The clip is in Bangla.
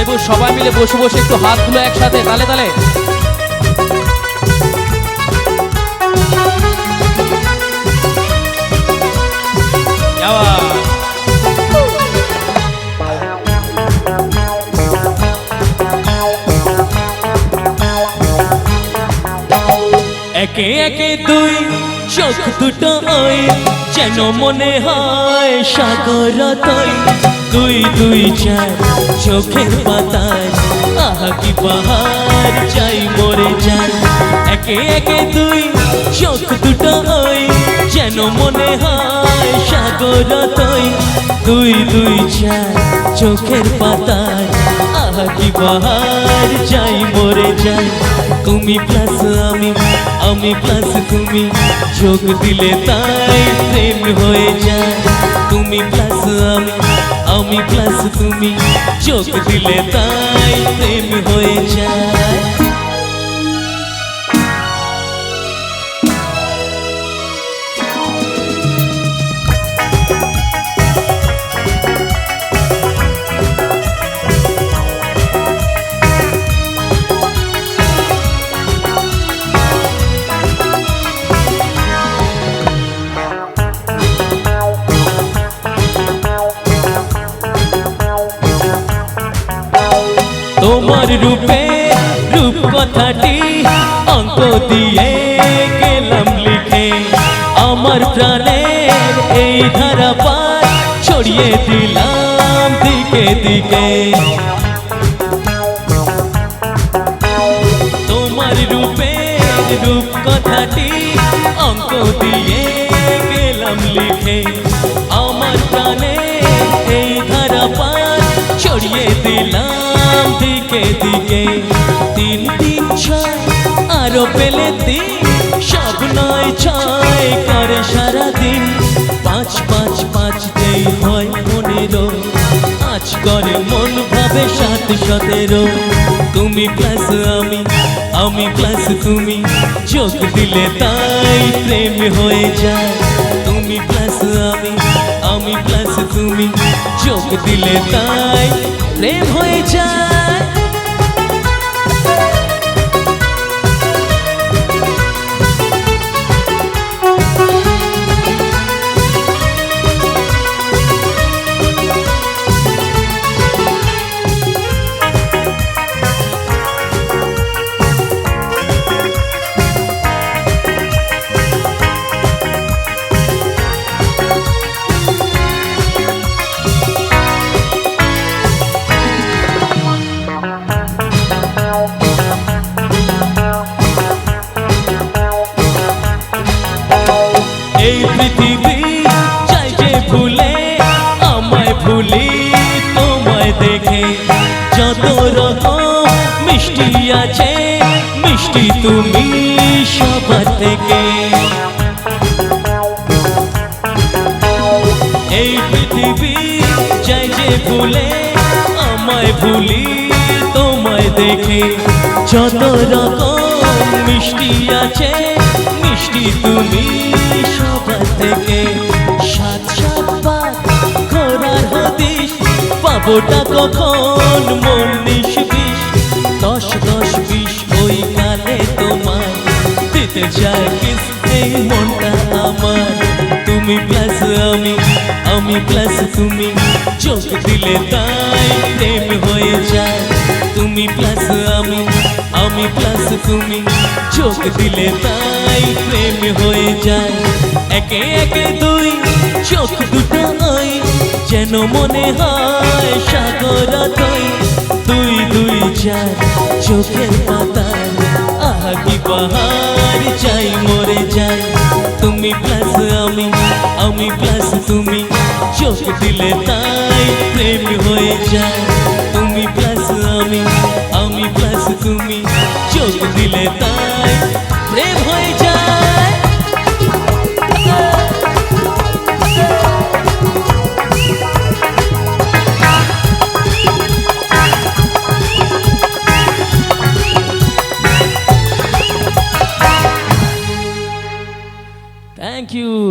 চাইবো সবাই মিলে বসে বসে একটু হাতগুলো একসাথে তালে তালে। একে একে দুই চোখ দুটো ওই যেন মনে হয় সাগর তৈ। দুই দুই চার চোখের পাতায় আহা কি বাহার যাই মরে যাই। একে একে দুই চোখ দুটো ওই যেন মনে হয় সাগর তৈ। দুই দুই চার চোখের পাতায় আহা কি বাহার যাই মরে যাই। তুমি প্লাস আমি, আমি প্লাস তুমি, যোগ দিলে তাই প্রেম হয়ে যায়। তুমি প্লাস আমি, আমি প্লাস তুমি, যোগ দিলে তাই প্রেম হয়ে যায়। তোমার রূপে রূপ কথাটি অঙ্ক দিয়ে গেলাম লিখে। আমার প্রাণের এই ধারা পার ছড়িয়ে দিলাম দিকে দিকে। তোমার রূপে রূপ কথাটি অঙ্ক দিয়ে গেলাম লিখে। আমার প্রাণের এই ধারা পার ছড়িয়ে দিলাম দিকে দিকে। তিন তিন ছয় আরো পেলে তিন, সব নয় ছয় করে সারাদিন। পাঁচ পাঁচ পাঁচ যেই হয় 15, আজ করে মন ভাবে 7 17। তুমি প্লাস আমি, আমি প্লাস তুমি, যোগ দিলে তাই প্রেম হয়ে যায়। তুমি প্লাস আমি, আমি প্লাস তুমি, যোগ দিলে তাই প্রেম হয়ে যায়। এই পৃথিবী চাই যে ভুলে আমায় ভুলি তোমায় দেখে। যত রকম মিষ্টি আছে মিষ্টি তুমি সবার থেকে। এই পৃথিবী চাই যে ভুলে আমায় ভুলি তোমায় দেখে। যত রকম মিষ্টি আছে মিষ্টি তুমি সবার থেকে। 7 7 বার ঘোরার হদিস পাবোটা কখন মন 19 20। 10 10 20 ওই গালে তোমার দিতে চায় কিস এই মনটা আমার। তুমি প্লাস আমি, আমি প্লাস তুমি, যোগ দিলে তাই প্রেম হয়ে যায়। তুমি প্লাস আমি, আমি প্লাস তুমি, যোগ দিলে তাই প্রেম হয়ে যায়। একে একে দুই চোখ দুটো ওই যেন মনে হয় সাগর তৈ। দুই দুই চার চোখের পাতায় আহা কি বাহার যাই মরে যায়। তুমি প্লাস আমি, আমি প্লাস তুমি, যোগ দিলে তাই প্রেম হয়ে যায়। তুমি প্লাস আমি, আমি প্লাস তুমি, যোগ দিলে তাই প্রেম হয়ে যায়। Thank you.